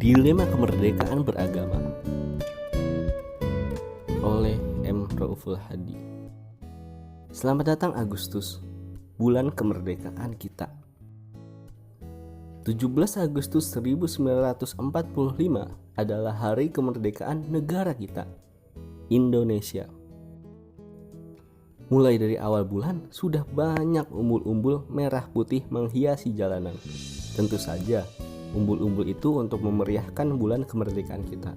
Dilema Kemerdekaan Beragama oleh M. Rauful Hadi. Selamat datang Agustus, bulan kemerdekaan kita. 17 Agustus 1945 adalah hari kemerdekaan negara kita, Indonesia. Mulai dari awal bulan sudah banyak umbul-umbul merah putih menghiasi jalanan. Tentu saja umbul-umbul itu untuk memeriahkan bulan kemerdekaan kita.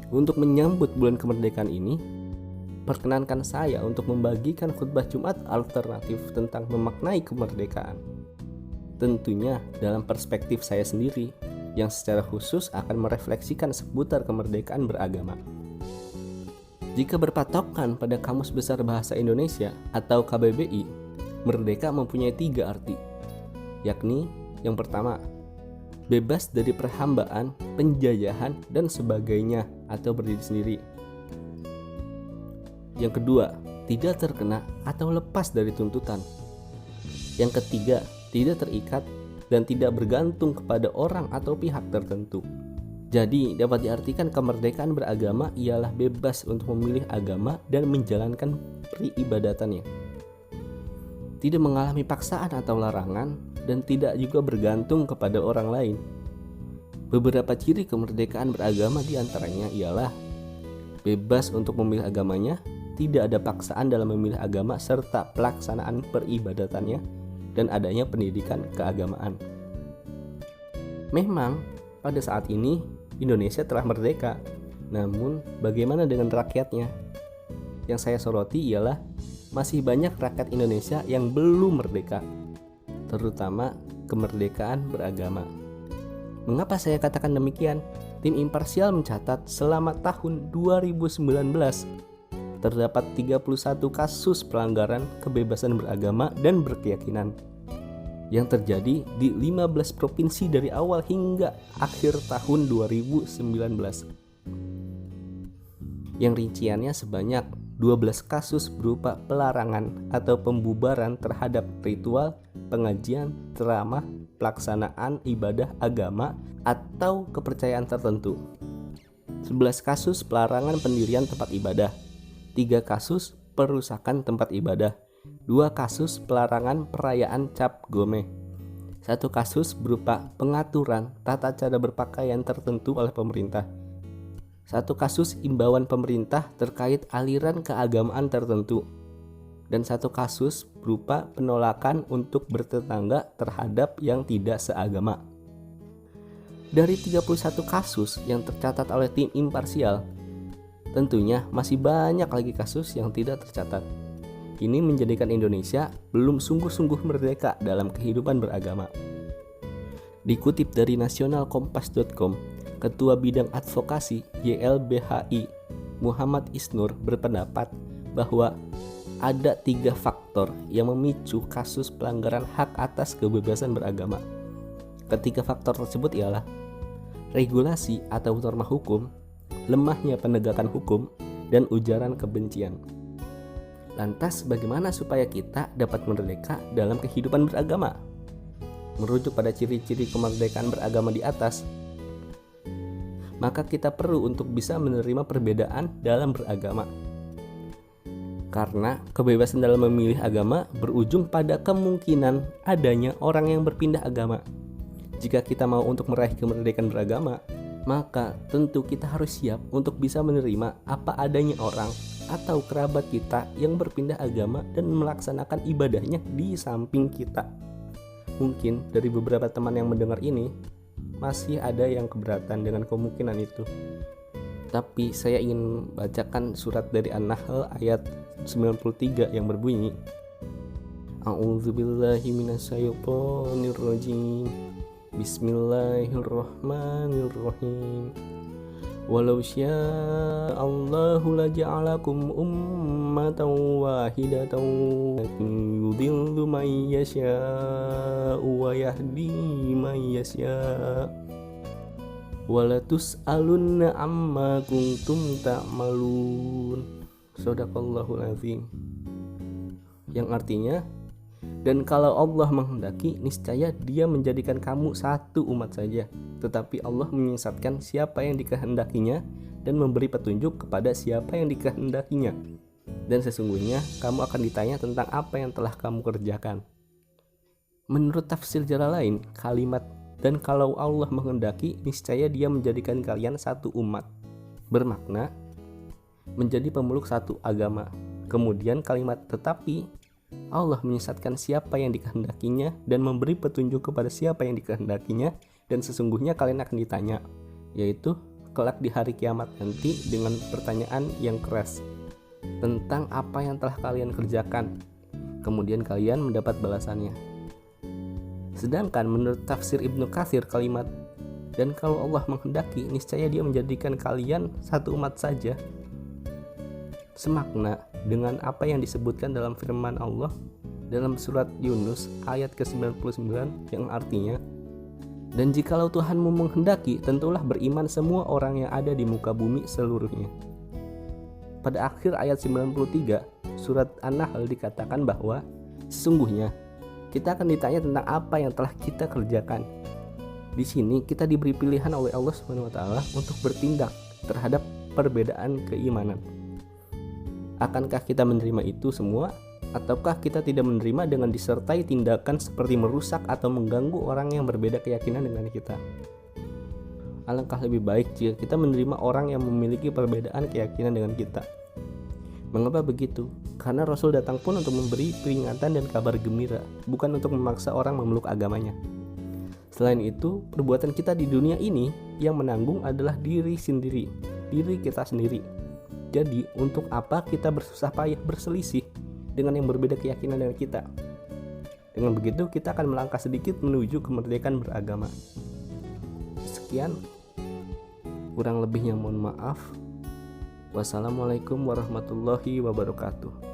Untuk menyambut bulan kemerdekaan ini, perkenankan saya untuk membagikan khutbah Jumat alternatif tentang memaknai kemerdekaan. Tentunya dalam perspektif saya sendiri, yang secara khusus akan merefleksikan seputar kemerdekaan beragama. Jika berpatokan pada Kamus Besar Bahasa Indonesia atau KBBI, merdeka mempunyai 3 arti, yakni yang pertama, bebas dari perhambaan, penjajahan, dan sebagainya atau berdiri sendiri. Yang kedua, tidak terkena atau lepas dari tuntutan. Yang ketiga, tidak terikat dan tidak bergantung kepada orang atau pihak tertentu. Jadi, dapat diartikan kemerdekaan beragama ialah bebas untuk memilih agama dan menjalankan peribadatannya. Tidak mengalami paksaan atau larangan, dan tidak juga bergantung kepada orang lain. Beberapa ciri kemerdekaan beragama diantaranya ialah bebas untuk memilih agamanya, tidak ada paksaan dalam memilih agama serta pelaksanaan peribadatannya, dan adanya pendidikan keagamaan. Memang pada saat ini Indonesia telah merdeka, namun bagaimana dengan rakyatnya? Yang saya soroti ialah masih banyak rakyat Indonesia yang belum merdeka, terutama kemerdekaan beragama. Mengapa saya katakan demikian? Tim imparsial mencatat selama tahun 2019 terdapat 31 kasus pelanggaran kebebasan beragama dan berkeyakinan yang terjadi di 15 provinsi dari awal hingga akhir tahun 2019. Yang rinciannya sebanyak 12 kasus berupa pelarangan atau pembubaran terhadap ritual, pengajian, ceramah, pelaksanaan ibadah agama atau kepercayaan tertentu. 11 kasus pelarangan pendirian tempat ibadah, 3 kasus perusakan tempat ibadah, 2 kasus pelarangan perayaan Cap Gome, 1 kasus berupa pengaturan tata cara berpakaian tertentu oleh pemerintah, 1 kasus imbauan pemerintah terkait aliran keagamaan tertentu, dan 1 kasus berupa penolakan untuk bertetangga terhadap yang tidak seagama. Dari 31 kasus yang tercatat oleh tim imparsial, tentunya masih banyak lagi kasus yang tidak tercatat. Ini menjadikan Indonesia belum sungguh-sungguh merdeka dalam kehidupan beragama. Dikutip dari nasionalkompas.com, Ketua Bidang Advokasi YLBHI Muhammad Isnur berpendapat bahwa ada 3 faktor yang memicu kasus pelanggaran hak atas kebebasan beragama. Ketiga faktor tersebut ialah regulasi atau norma hukum, lemahnya penegakan hukum, dan ujaran kebencian. Lantas bagaimana supaya kita dapat merdeka dalam kehidupan beragama? Merujuk pada ciri-ciri kemerdekaan beragama di atas, maka kita perlu untuk bisa menerima perbedaan dalam beragama. Karena kebebasan dalam memilih agama berujung pada kemungkinan adanya orang yang berpindah agama. Jika kita mau untuk meraih kemerdekaan beragama, maka tentu kita harus siap untuk bisa menerima apa adanya orang atau kerabat kita yang berpindah agama dan melaksanakan ibadahnya di samping kita. Mungkin dari beberapa teman yang mendengar ini masih ada yang keberatan dengan kemungkinan itu. Tapi saya ingin bacakan surat dari An-Nahl ayat 93 yang berbunyi, A'udzubillahi minasyaitonirrajim. Bismillahirrahmanirrahim. Walau sya'allahu laja'alakum ummatan wahidatan yudhillu man yasha'u wa yahdi man yasha' wala tus'alunna amma kuntum ta'malun. Shadaqallahul azim. Yang artinya, Dan kalau Allah menghendaki, niscaya Dia menjadikan kamu satu umat saja. Tetapi Allah menyesatkan siapa yang dikehendakinya dan memberi petunjuk kepada siapa yang dikehendakinya. Dan sesungguhnya kamu akan ditanya tentang apa yang telah kamu kerjakan. Menurut tafsir jalan lain, kalimat "dan kalau Allah menghendaki, niscaya Dia menjadikan kalian satu umat" bermakna menjadi pemeluk satu agama. Kemudian kalimat "tetapi Allah menyesatkan siapa yang dikehendakinya dan memberi petunjuk kepada siapa yang dikehendakinya, dan sesungguhnya kalian akan ditanya", yaitu kelak di hari kiamat nanti dengan pertanyaan yang keras tentang apa yang telah kalian kerjakan. Kemudian kalian mendapat balasannya. Sedangkan menurut tafsir Ibnu Katsir, kalimat "dan kalau Allah menghendaki, niscaya Dia menjadikan kalian satu umat saja" semakna dengan apa yang disebutkan dalam firman Allah dalam surat Yunus ayat ke-99 yang artinya, "Dan jikalau Tuhanmu menghendaki, tentulah beriman semua orang yang ada di muka bumi seluruhnya." Pada akhir ayat 93 surat An-Nahl dikatakan bahwa sesungguhnya kita akan ditanya tentang apa yang telah kita kerjakan. Di sini kita diberi pilihan oleh Allah SWT untuk bertindak terhadap perbedaan keimanan. Akankah kita menerima itu semua, ataukah kita tidak menerima dengan disertai tindakan seperti merusak atau mengganggu orang yang berbeda keyakinan dengan kita? Alangkah lebih baik jika kita menerima orang yang memiliki perbedaan keyakinan dengan kita. Mengapa begitu? Karena Rasul datang pun untuk memberi peringatan dan kabar gembira, bukan untuk memaksa orang memeluk agamanya. Selain itu, perbuatan kita di dunia ini yang menanggung adalah diri kita sendiri. Jadi, untuk apa kita bersusah payah berselisih dengan yang berbeda keyakinan dengan kita? Dengan begitu, kita akan melangkah sedikit menuju kemerdekaan beragama. Sekian, kurang lebihnya mohon maaf. Wassalamualaikum warahmatullahi wabarakatuh.